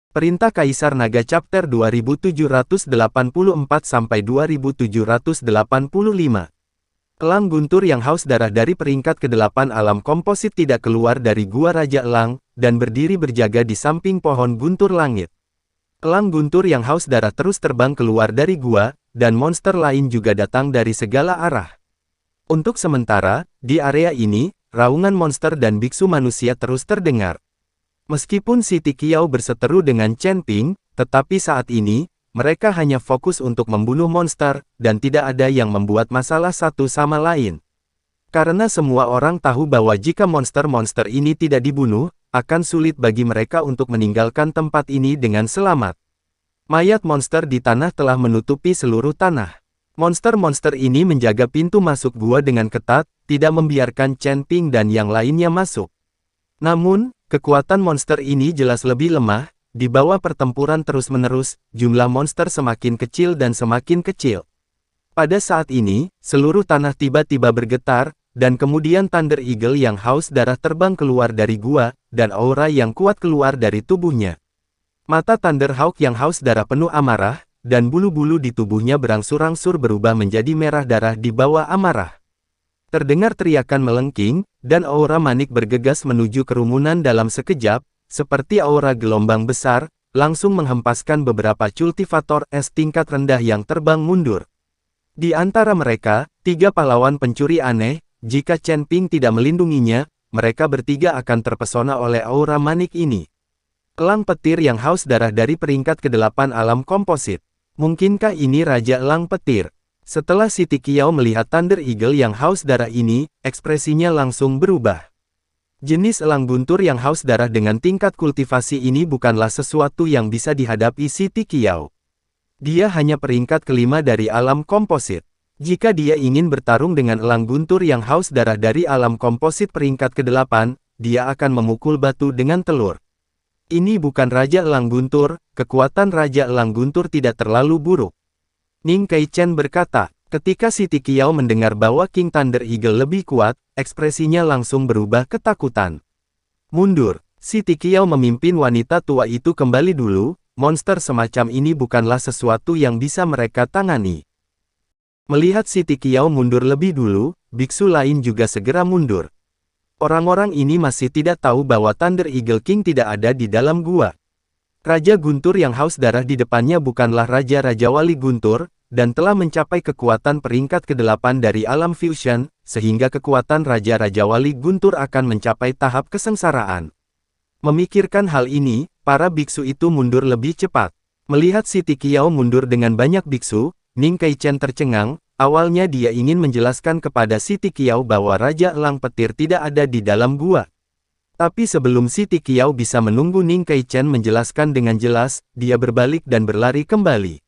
Perintah Kaisar Naga Chapter 2784-2785. Elang guntur yang haus darah dari peringkat ke-8 alam komposit tidak keluar dari gua Raja Elang, dan berdiri berjaga di samping pohon guntur langit. Elang guntur yang haus darah terus terbang keluar dari gua, dan monster lain juga datang dari segala arah. Untuk sementara, di area ini, raungan monster dan biksu manusia terus terdengar. Meskipun Siti Qiao berseteru dengan Chen Ping, tetapi saat ini, mereka hanya fokus untuk membunuh monster, dan tidak ada yang membuat masalah satu sama lain. Karena semua orang tahu bahwa jika monster-monster ini tidak dibunuh, akan sulit bagi mereka untuk meninggalkan tempat ini dengan selamat. Mayat monster di tanah telah menutupi seluruh tanah. Monster-monster ini menjaga pintu masuk gua dengan ketat, tidak membiarkan Chen Ping dan yang lainnya masuk. Namun, kekuatan monster ini jelas lebih lemah. Di bawah pertempuran terus-menerus, jumlah monster semakin kecil dan semakin kecil. Pada saat ini, seluruh tanah tiba-tiba bergetar, dan kemudian Thunder Eagle yang haus darah terbang keluar dari gua, dan aura yang kuat keluar dari tubuhnya. Mata Thunder Hawk yang haus darah penuh amarah, dan bulu-bulu di tubuhnya berangsur-angsur berubah menjadi merah darah di bawah amarah. Terdengar teriakan melengking, dan aura manik bergegas menuju kerumunan dalam sekejap, seperti aura gelombang besar, langsung menghempaskan beberapa cultivator es tingkat rendah yang terbang mundur. Di antara mereka, 3 pahlawan pencuri aneh, jika Chen Ping tidak melindunginya, mereka bertiga akan terpesona oleh aura manik ini. Elang petir yang haus darah dari peringkat ke-8 alam komposit. Mungkinkah ini Raja Elang Petir? Setelah Siti Qiao melihat Thunder Eagle yang haus darah ini, ekspresinya langsung berubah. Jenis elang guntur yang haus darah dengan tingkat kultivasi ini bukanlah sesuatu yang bisa dihadapi Siti Qiao. Dia hanya peringkat ke-5 dari alam komposit. Jika dia ingin bertarung dengan elang guntur yang haus darah dari alam komposit peringkat ke-8, dia akan memukul batu dengan telur. Ini bukan Raja Elang Guntur, kekuatan Raja Elang Guntur tidak terlalu buruk. Ning Kaichen berkata. Ketika Siti Qiao mendengar bahwa King Thunder Eagle lebih kuat, ekspresinya langsung berubah ketakutan. Mundur, Siti Qiao memimpin wanita tua itu kembali dulu, monster semacam ini bukanlah sesuatu yang bisa mereka tangani. Melihat Siti Qiao mundur lebih dulu, biksu lain juga segera mundur. Orang-orang ini masih tidak tahu bahwa Thunder Eagle King tidak ada di dalam gua. Raja Guntur yang haus darah di depannya bukanlah Raja-Raja Wali Guntur, dan telah mencapai kekuatan peringkat ke-8 dari alam fusion, sehingga kekuatan Raja-Raja Wali Guntur akan mencapai tahap kesengsaraan. Memikirkan hal ini, para biksu itu mundur lebih cepat. Melihat Siti Qiao mundur dengan banyak biksu, Ning Kaichen tercengang. Awalnya dia ingin menjelaskan kepada Siti Qiao bahwa Raja Elang Petir tidak ada di dalam gua. Tapi sebelum Siti Qiao bisa menunggu Ning Kaichen menjelaskan dengan jelas, dia berbalik dan berlari kembali.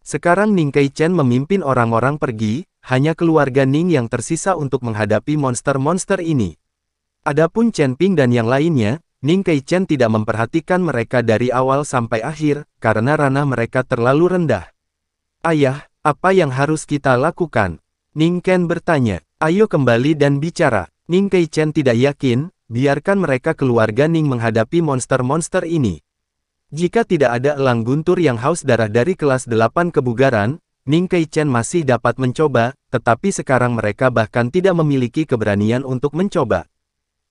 Sekarang Ning Kaichen memimpin orang-orang pergi, hanya keluarga Ning yang tersisa untuk menghadapi monster-monster ini. Adapun Chen Ping dan yang lainnya, Ning Kaichen tidak memperhatikan mereka dari awal sampai akhir, karena ranah mereka terlalu rendah. Ayah, apa yang harus kita lakukan? Ning Ken bertanya. Ayo kembali dan bicara. Ning Kaichen tidak yakin, biarkan mereka keluarga Ning menghadapi monster-monster ini. Jika tidak ada elang guntur yang haus darah dari kelas 8 kebugaran, Ning Kaichen masih dapat mencoba, tetapi sekarang mereka bahkan tidak memiliki keberanian untuk mencoba.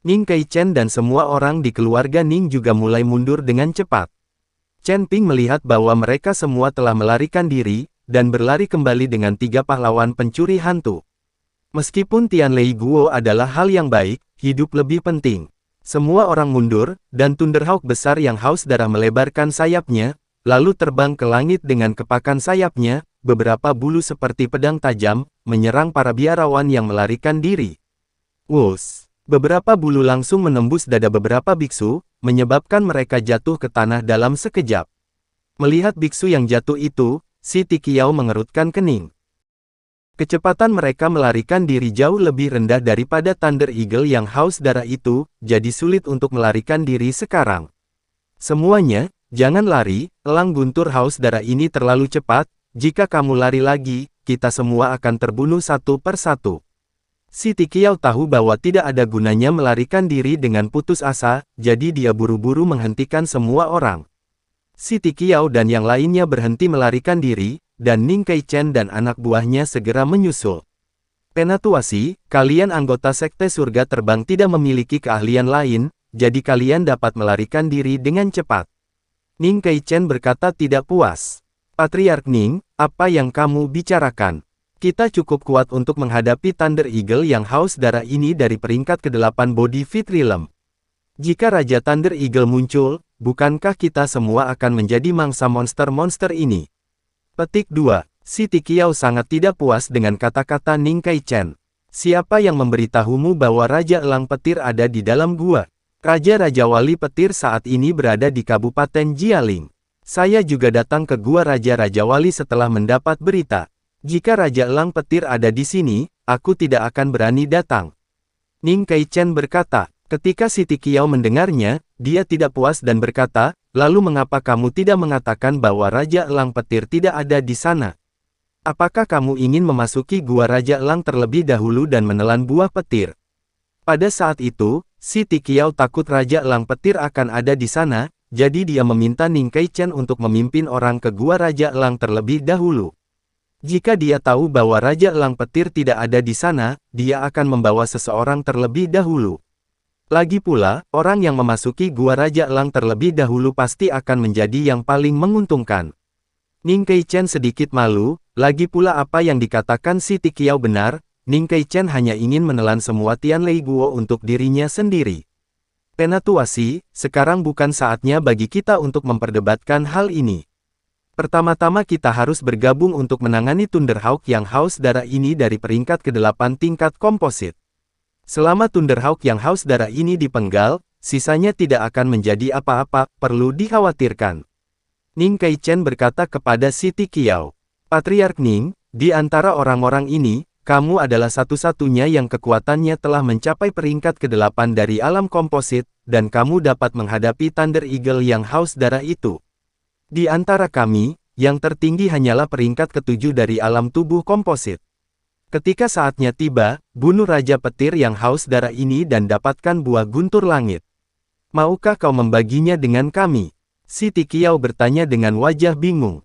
Ning Kaichen dan semua orang di keluarga Ning juga mulai mundur dengan cepat. Chen Ping melihat bahwa mereka semua telah melarikan diri, dan berlari kembali dengan 3 pahlawan pencuri hantu. Meskipun Tianlei Guo adalah hal yang baik, hidup lebih penting. Semua orang mundur, dan Thunderhawk besar yang haus darah melebarkan sayapnya, lalu terbang ke langit dengan kepakan sayapnya, beberapa bulu seperti pedang tajam, menyerang para biarawan yang melarikan diri. Wus! Beberapa bulu langsung menembus dada beberapa biksu, menyebabkan mereka jatuh ke tanah dalam sekejap. Melihat biksu yang jatuh itu, Siti Qiao mengerutkan kening. Kecepatan mereka melarikan diri jauh lebih rendah daripada Thunder Eagle yang haus darah itu, jadi sulit untuk melarikan diri sekarang. Semuanya, jangan lari, elang guntur haus darah ini terlalu cepat, jika kamu lari lagi, kita semua akan terbunuh satu persatu. Siti Qiao tahu bahwa tidak ada gunanya melarikan diri dengan putus asa, jadi dia buru-buru menghentikan semua orang. Siti Qiao dan yang lainnya berhenti melarikan diri, dan Ning Keichen dan anak buahnya segera menyusul. Penatuasi, kalian anggota Sekte Surga Terbang tidak memiliki keahlian lain, jadi kalian dapat melarikan diri dengan cepat. Ning Keichen berkata tidak puas. Patriark Ning, apa yang kamu bicarakan? Kita cukup kuat untuk menghadapi Thunder Eagle yang haus darah ini dari peringkat ke-8 Body Fit Realm. Jika Raja Thunder Eagle muncul, bukankah kita semua akan menjadi mangsa monster-monster ini? Petik 2. Siti Qiao sangat tidak puas dengan kata-kata Ning Keichen. Siapa yang memberitahumu bahwa Raja Elang Petir ada di dalam gua? Raja-Raja Wali Petir saat ini berada di Kabupaten Jialing. Saya juga datang ke gua Raja-Raja Wali setelah mendapat berita. Jika Raja Elang Petir ada di sini, aku tidak akan berani datang. Ning Keichen berkata. Ketika Siti Qiao mendengarnya, dia tidak puas dan berkata, lalu mengapa kamu tidak mengatakan bahwa Raja Elang Petir tidak ada di sana? Apakah kamu ingin memasuki gua Raja Elang terlebih dahulu dan menelan buah petir? Pada saat itu, Siti Qiao takut Raja Elang Petir akan ada di sana, jadi dia meminta Ning Keichen untuk memimpin orang ke gua Raja Elang terlebih dahulu. Jika dia tahu bahwa Raja Elang Petir tidak ada di sana, dia akan membawa seseorang terlebih dahulu. Lagi pula, orang yang memasuki gua Raja Elang terlebih dahulu pasti akan menjadi yang paling menguntungkan. Ning Keichen sedikit malu, lagi pula apa yang dikatakan Siti Qiao benar, Ning Keichen hanya ingin menelan semua Tianlei Guo untuk dirinya sendiri. Penatuasi, sekarang bukan saatnya bagi kita untuk memperdebatkan hal ini. Pertama-tama kita harus bergabung untuk menangani Thunderhawk yang haus darah ini dari peringkat ke-8 tingkat komposit. Selama Thunderhawk yang haus darah ini dipenggal, sisanya tidak akan menjadi apa-apa, perlu dikhawatirkan. Ning Keichen berkata kepada Siti Qiao. Patriark Ning, di antara orang-orang ini, kamu adalah satu-satunya yang kekuatannya telah mencapai peringkat ke-8 dari alam komposit, dan kamu dapat menghadapi Thunder Eagle yang haus darah itu. Di antara kami, yang tertinggi hanyalah peringkat ke-7 dari alam tubuh komposit. Ketika saatnya tiba, bunuh Raja Petir yang haus darah ini dan dapatkan buah guntur langit. Maukah kau membaginya dengan kami? Siti Qiao bertanya dengan wajah bingung.